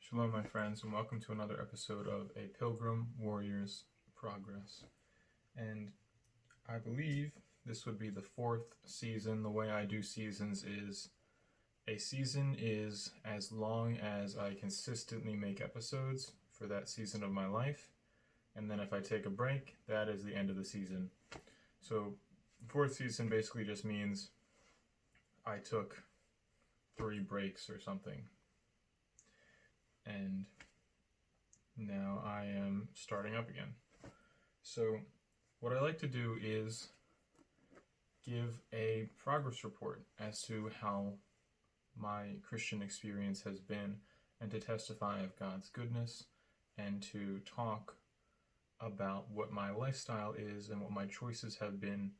Shalom, my friends, and welcome to another episode of A Pilgrim Warrior's Progress. And I believe this would be the fourth season. The way I do seasons is a season is as long as I consistently make episodes for that season of my life. And then if I take a break, that is the end of the season. So, fourth season basically just means I took 3 breaks or something. And now I am starting up again. So what I like to do is give a progress report as to how my Christian experience has been, and to testify of God's goodness, and to talk about what my lifestyle is and what my choices have been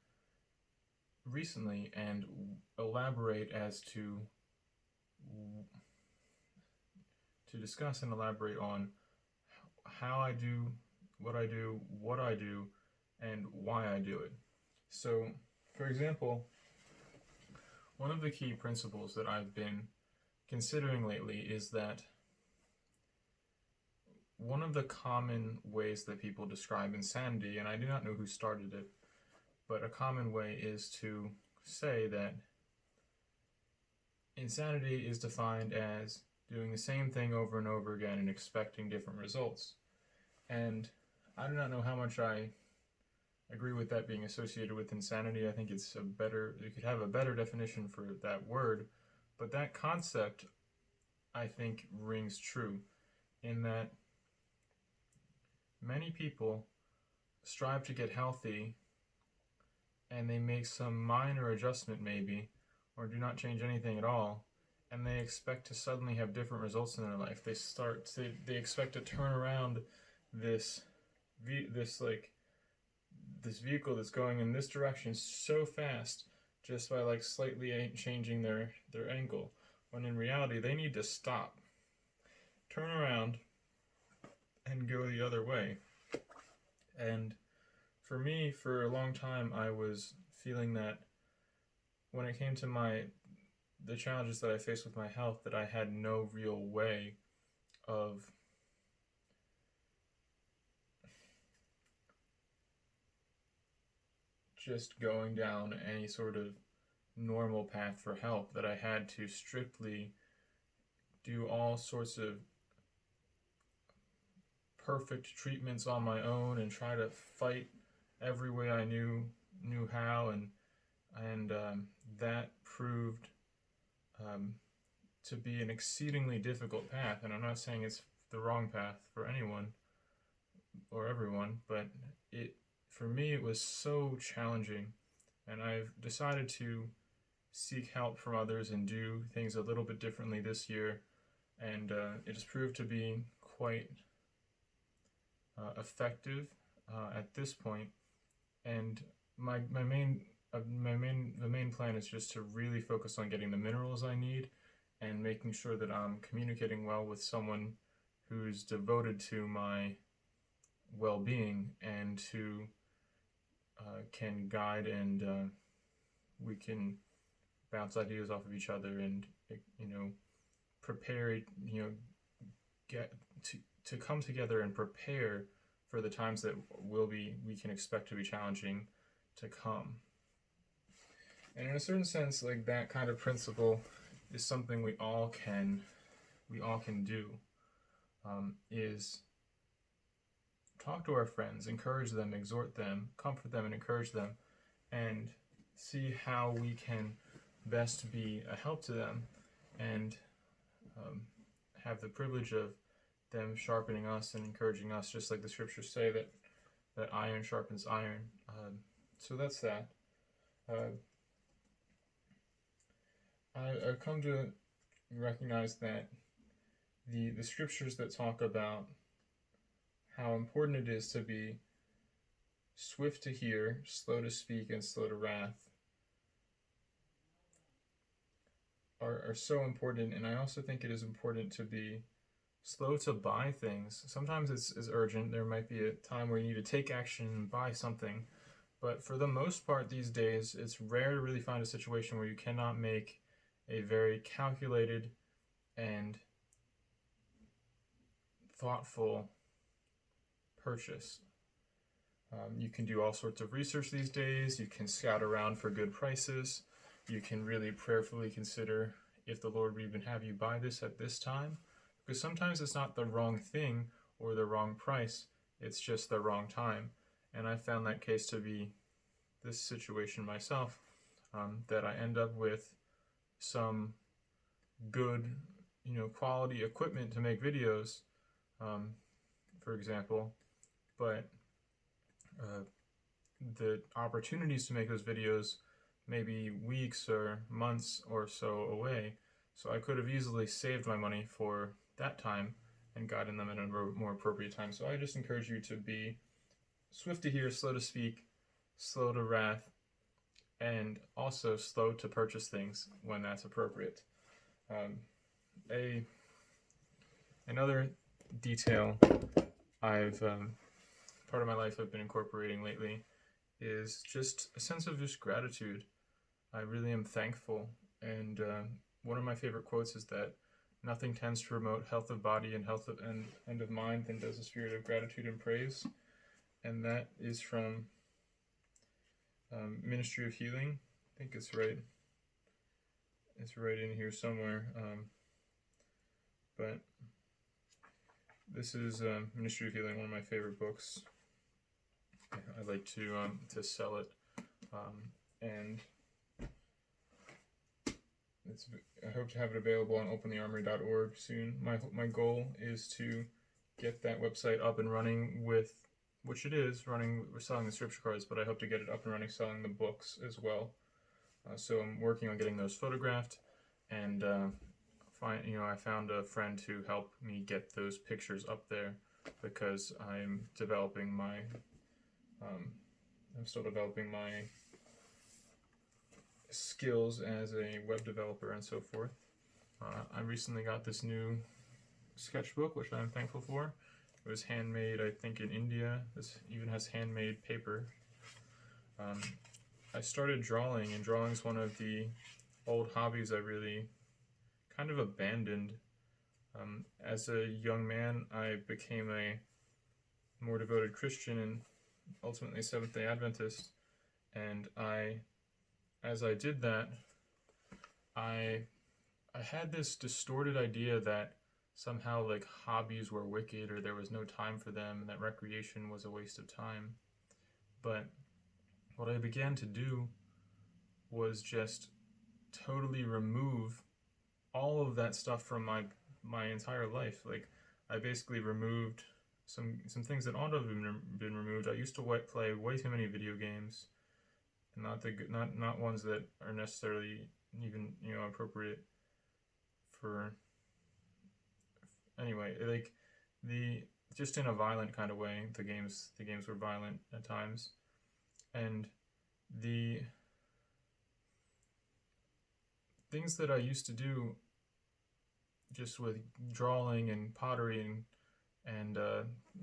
recently, and elaborate as to discuss and elaborate on how I do, what I do, and why I do it. So, for example, one of the key principles that I've been considering lately is that one of the common ways that people describe insanity, and I do not know who started it, but a common way is to say that insanity is defined as doing the same thing over and over again and expecting different results. And I do not know how much I agree with that being associated with insanity. I think it's you could have a better definition for that word, but that concept, I think, rings true in that many people strive to get healthy and they make some minor adjustment maybe, or do not change anything at all, and they expect to suddenly have different results in their life. They expect to turn around this vehicle that's going in this direction so fast just by slightly changing their angle, when in reality they need to stop, turn around, and go the other way. And for me, for a long time, I was feeling that when it came to the challenges that I faced with my health, that I had no real way of just going down any sort of normal path for help, that I had to strictly do all sorts of perfect treatments on my own and try to fight every way I knew how, and that proved to be an exceedingly difficult path. And I'm not saying it's the wrong path for anyone or everyone, but for me it was so challenging, and I've decided to seek help from others and do things a little bit differently this year, and it has proved to be quite effective at this point. And the main plan is just to really focus on getting the minerals I need and making sure that I'm communicating well with someone who's devoted to my well-being and who can guide, and we can bounce ideas off of each other and prepare, get to come together and prepare for the times that we can expect to be challenging to come. And in a certain sense, that kind of principle is something we all can do. Is talk to our friends, encourage them, exhort them, comfort them, and encourage them, and see how we can best be a help to them, and have the privilege of them sharpening us and encouraging us, just like the scriptures say that iron sharpens iron. So that's that. I've come to recognize that the scriptures that talk about how important it is to be swift to hear, slow to speak, and slow to wrath are so important. And I also think it is important to be slow to buy things. Sometimes it's urgent. There might be a time where you need to take action and buy something. But for the most part these days, it's rare to really find a situation where you cannot make a very calculated and thoughtful purchase. You can do all sorts of research these days. You can scout around for good prices. You can really prayerfully consider if the Lord would even have you buy this at this time. Because sometimes it's not the wrong thing or the wrong price, it's just the wrong time. And I found that case to be this situation myself, that I end up with some good, quality equipment to make videos, for example, but the opportunities to make those videos may be weeks or months or so away. So I could have easily saved my money for that time and gotten them at a more appropriate time. So I just encourage you to be swift to hear, slow to speak, slow to wrath, and also slow to purchase things when that's appropriate. Another detail part of my life I've been incorporating lately is just a sense of just gratitude. I really am thankful, and one of my favorite quotes is that nothing tends to promote health of body and health of and of mind than does a spirit of gratitude and praise, and that is from Ministry of Healing. I think it's right. It's right in here somewhere, but this is Ministry of Healing, one of my favorite books. I like to sell it, and I hope to have it available on openthearmory.org soon. My goal is to get that website up and running with, which it is running. We're selling the scripture cards, but I hope to get it up and running selling the books as well. So I'm working on getting those photographed, and I found a friend to help me get those pictures up there because I'm developing my. I'm still developing my skills as a web developer and so forth. I recently got this new sketchbook, which I'm thankful for. It was handmade, I think, in India. This even has handmade paper. I started drawing, and drawing is one of the old hobbies I really kind of abandoned. As a young man, I became a more devoted Christian and ultimately Seventh-day Adventist, and as I did that, I had this distorted idea that somehow like hobbies were wicked or there was no time for them and that recreation was a waste of time. But what I began to do was just totally remove all of that stuff from my entire life. Like I basically removed some things that ought to have been removed. I used to play way too many video games, and not ones that are necessarily even appropriate for. Anyway, like just in a violent kind of way. The games were violent at times, and the things that I used to do, just with drawing and pottery and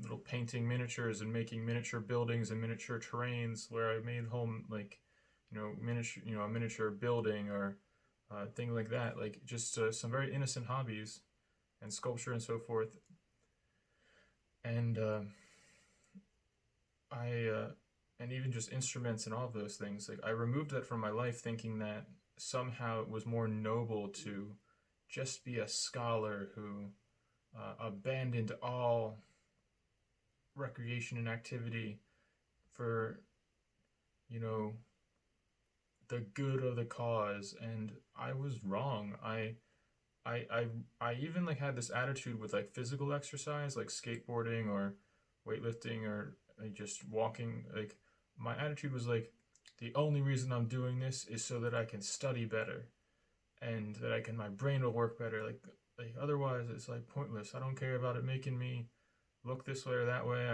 little painting miniatures and making miniature buildings and miniature terrains, where I made home a miniature building or thing like that, like just some very innocent hobbies and sculpture and so forth. And and even just instruments and all of those things, like I removed that from my life, thinking that somehow it was more noble to just be a scholar who abandoned all recreation and activity for the good of the cause. And I was wrong. I even like had this attitude with like physical exercise, like skateboarding or weightlifting or like, just walking. Like my attitude was like, the only reason I'm doing this is so that I can study better and that my brain will work better. Like otherwise it's like pointless. I don't care about it making me look this way or that way.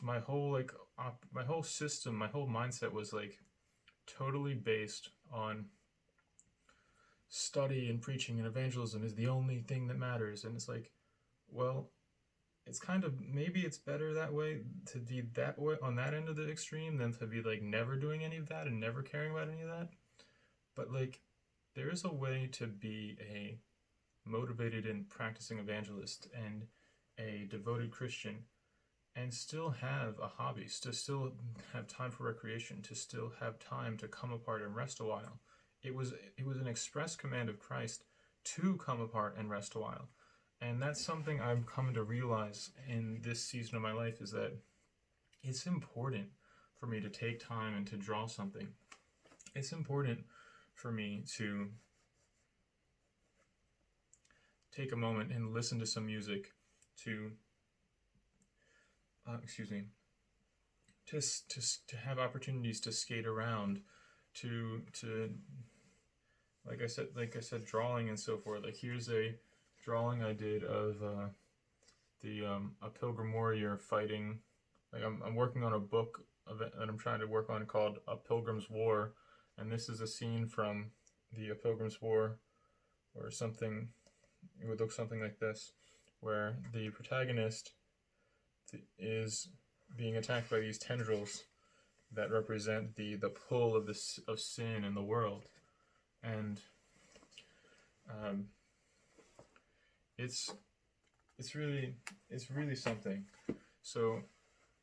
My whole system, my whole mindset was like totally based on study and preaching and evangelism is the only thing that matters. And it's like, well, it's kind of, maybe it's better that way, to be that way on that end of the extreme, than to be like never doing any of that and never caring about any of that. But like there is a way to be a motivated and practicing evangelist, and a devoted Christian and still have a hobby, to still have time for recreation, to still have time to come apart and rest a while. It was an express command of Christ to come apart and rest a while. And that's something I'm coming to realize in this season of my life, is that it's important for me to take time and to draw something. It's important for me to take a moment and listen to some music, to to have opportunities to skate around, to like I said, drawing and so forth. Like, here's a drawing I did of a Pilgrim warrior fighting. Like, I'm working on a book that I'm trying to work on called A Pilgrim's War, and this is a scene from the A Pilgrim's War, or something. It would look something like this, where the protagonist is being attacked by these tendrils that represent the pull of sin in the world, and it's really something. So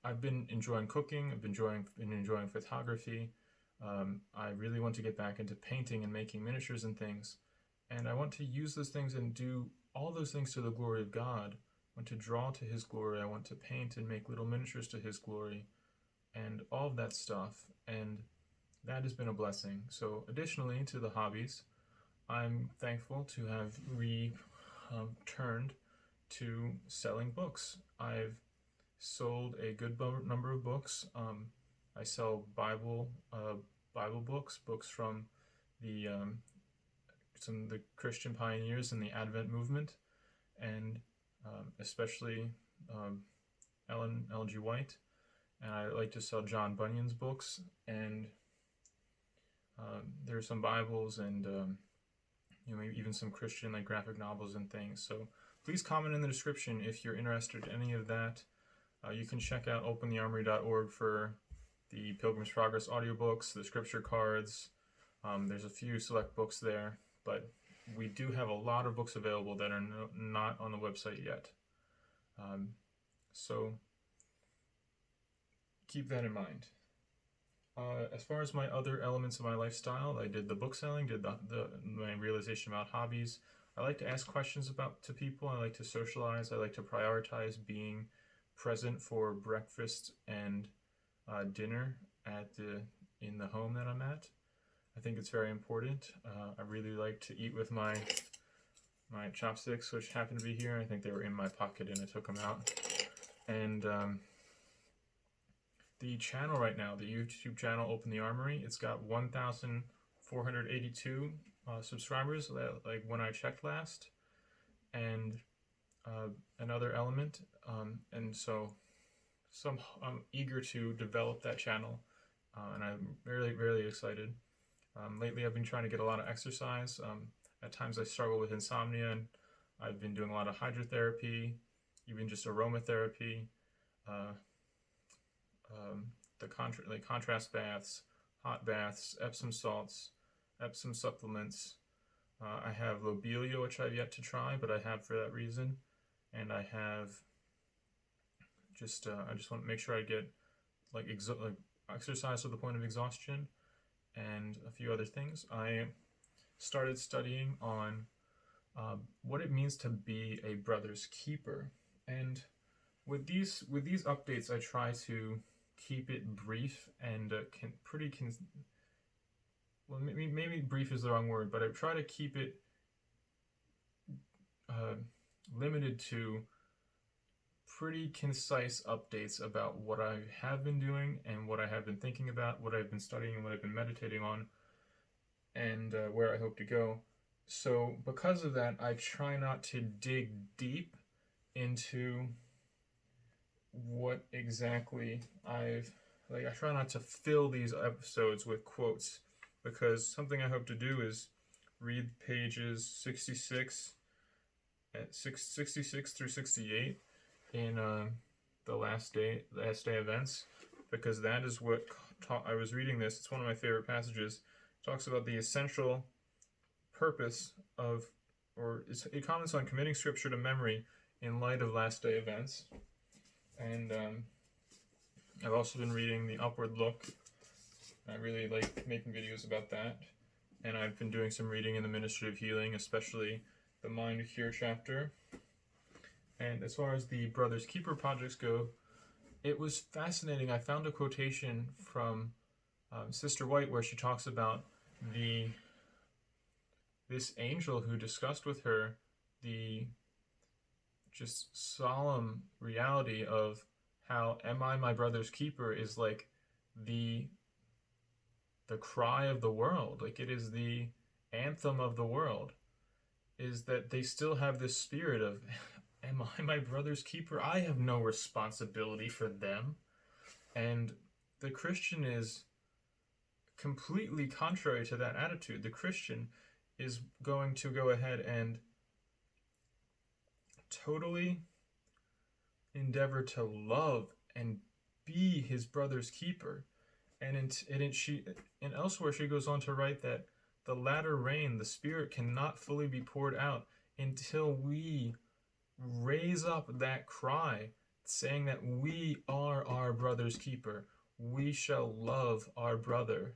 I've been enjoying cooking. I've been enjoying photography. I really want to get back into painting and making miniatures and things, and I want to use those things and do all those things to the glory of God. I want to draw to His glory. I want to paint and make little miniatures to His glory, and all of that stuff. And that has been a blessing. So additionally to the hobbies, I'm thankful to have returned to selling books. I've sold a good number of books. I sell Bible books from the some of the Christian pioneers in the Advent movement, and especially Ellen G. White. And I like to sell John Bunyan's books, and there are some Bibles, and maybe even some Christian like graphic novels and things. So please comment in the description if you're interested in any of that. You can check out openthearmory.org for the Pilgrim's Progress audiobooks, the scripture cards. There's a few select books there, but we do have a lot of books available that are not on the website yet. So keep that in mind. As far as my other elements of my lifestyle, I did the book selling, did my realization about hobbies. I like to ask questions to people. I like to socialize. I like to prioritize being present for breakfast and dinner in the home that I'm at. I think it's very important. I really like to eat with my chopsticks, which happen to be here. I think they were in my pocket and I took them out. And the channel right now, the YouTube channel Open the Armory, it's got 1,482 subscribers, like when I checked last, and another element, and so I'm eager to develop that channel, and I'm really, really excited. Lately I've been trying to get a lot of exercise. At times I struggle with insomnia, and I've been doing a lot of hydrotherapy, even just aromatherapy, contrast baths, hot baths, Epsom salts, Epsom supplements. I have lobelia, which I've yet to try, but I have for that reason. And I have I just want to make sure I get like exercise to the point of exhaustion, and a few other things. I started studying on what it means to be a brother's keeper, and with these updates, I try to keep it brief and well, maybe brief is the wrong word, but I try to keep it limited to pretty concise updates about what I have been doing and what I have been thinking about, what I've been studying and what I've been meditating on, and where I hope to go. So because of that, I try not to dig deep into what exactly I try not to fill these episodes with quotes, because something I hope to do is read pages 66 through 68 in the last day events, because that is what I was reading this. It's one of my favorite passages. It talks about the essential purpose of, or it comments on committing scripture to memory in light of last day events. And I've also been reading The Upward Look. I really like making videos about that. And I've been doing some reading in the Ministry of Healing, especially the Mind Cure chapter. And as far as the Brothers Keeper projects go, it was fascinating. I found a quotation from Sister White where she talks about this angel who discussed with her the just solemn reality of how "Am I my brother's keeper" is like the cry of the world, like it is the anthem of the world, is that they still have this spirit of "Am I my brother's keeper? I have no responsibility for them." And the Christian is completely contrary to that attitude. The Christian is going to go ahead and totally endeavor to love and be his brother's keeper. And elsewhere she goes on to write that the latter rain, the Spirit, cannot fully be poured out until we raise up that cry, saying that we are our brother's keeper. We shall love our brother.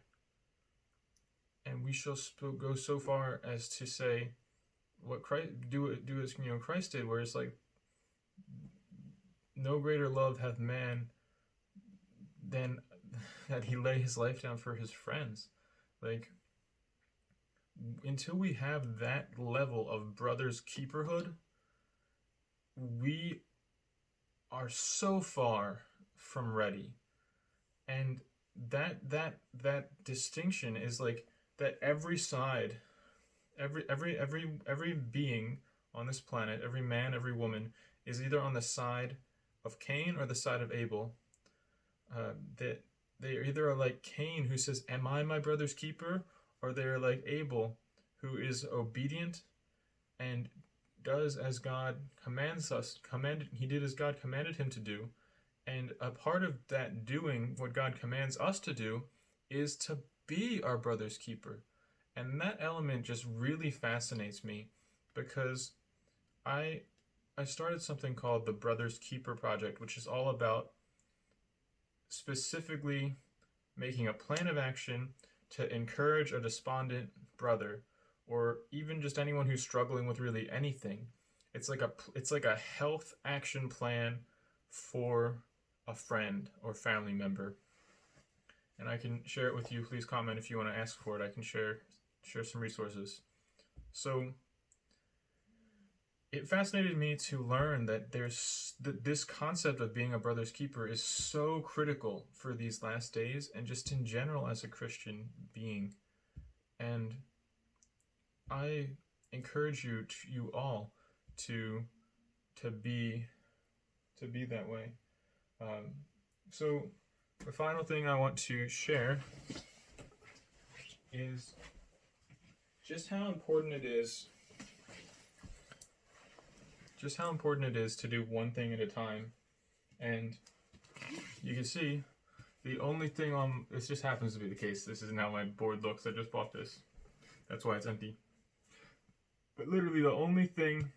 And we shall go so far as to say what Christ do as Christ did, where it's like, no greater love hath man than that he lay his life down for his friends. Like, until we have that level of brother's keeperhood, we are so far from ready. And that distinction is like that every side, every being on this planet, every man, every woman, is either on the side of Cain or the side of Abel. That they either are like Cain, who says, "Am I my brother's keeper?" or they're like Abel, who is obedient and does as God commands us. He did as God commanded him to do. And a part of that doing what God commands us to do is to be our brother's keeper. And that element just really fascinates me, because I started something called the Brothers Keeper Project, which is all about specifically making a plan of action to encourage a despondent brother, or even just anyone who's struggling with really anything. It's like a health action plan for a friend or family member. And I can share it with you. Please comment if you want to ask for it. I can share some resources. So it fascinated me to learn that this concept of being a brother's keeper is so critical for these last days, and just in general as a Christian being. And I encourage you all to be that way. So the final thing I want to share is just how important it is to do one thing at a time. And you can see the only thing this just happens to be the case. This isn't how my board looks. I just bought this. That's why it's empty. But literally the only thing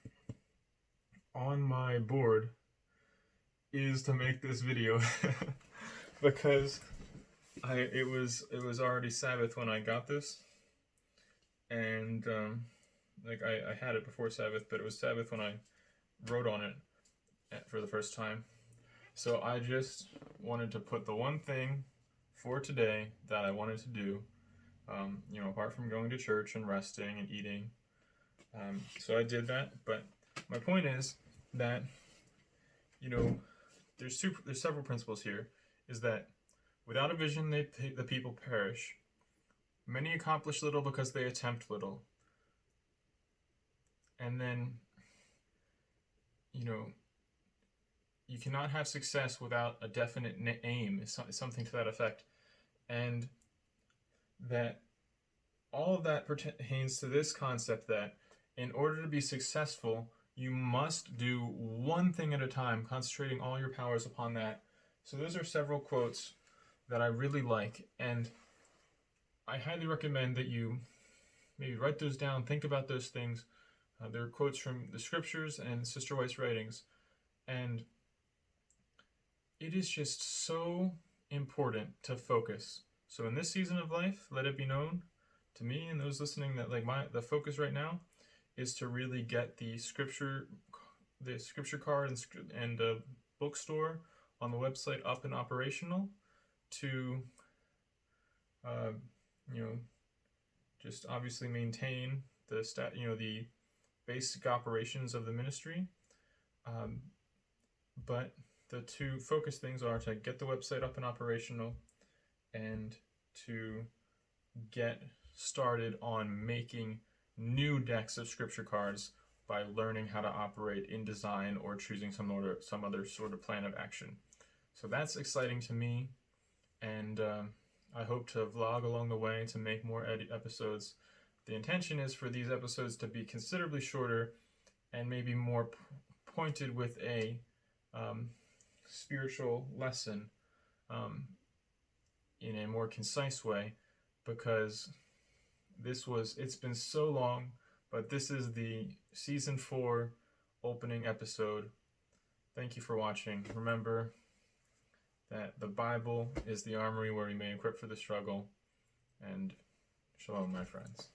on my board is to make this video because it was already Sabbath when I got this, and I had it before Sabbath, but it was Sabbath when I wrote on it for the first time. So I just wanted to put the one thing for today that I wanted to do, apart from going to church and resting and eating. So I did that, but my point is that, there's several principles here. Is that without a vision, the people perish. Many accomplish little because they attempt little. And then, you cannot have success without a definite aim, something to that effect. And that all of that pertains to this concept that in order to be successful, you must do one thing at a time, concentrating all your powers upon that. So those are several quotes that I really like, and I highly recommend that you maybe write those down, think about those things, There are quotes from the scriptures and Sister White's writings, and it is just so important to focus. So in this season of life, let it be known to me and those listening that the focus right now is to really get the scripture card and bookstore on the website up and operational to uh, you know just obviously maintain the basic operations of the ministry, but the two focus things are to get the website up and operational and to get started on making new decks of scripture cards by learning how to operate InDesign or choosing some other sort of plan of action. So that's exciting to me, and I hope to vlog along the way to make more episodes. The intention is for these episodes to be considerably shorter and maybe more pointed with a spiritual lesson in a more concise way, because it's been so long, but this is the season 4 opening episode. Thank you for watching. Remember that the Bible is the armory where we may equip for the struggle, and shalom, my friends.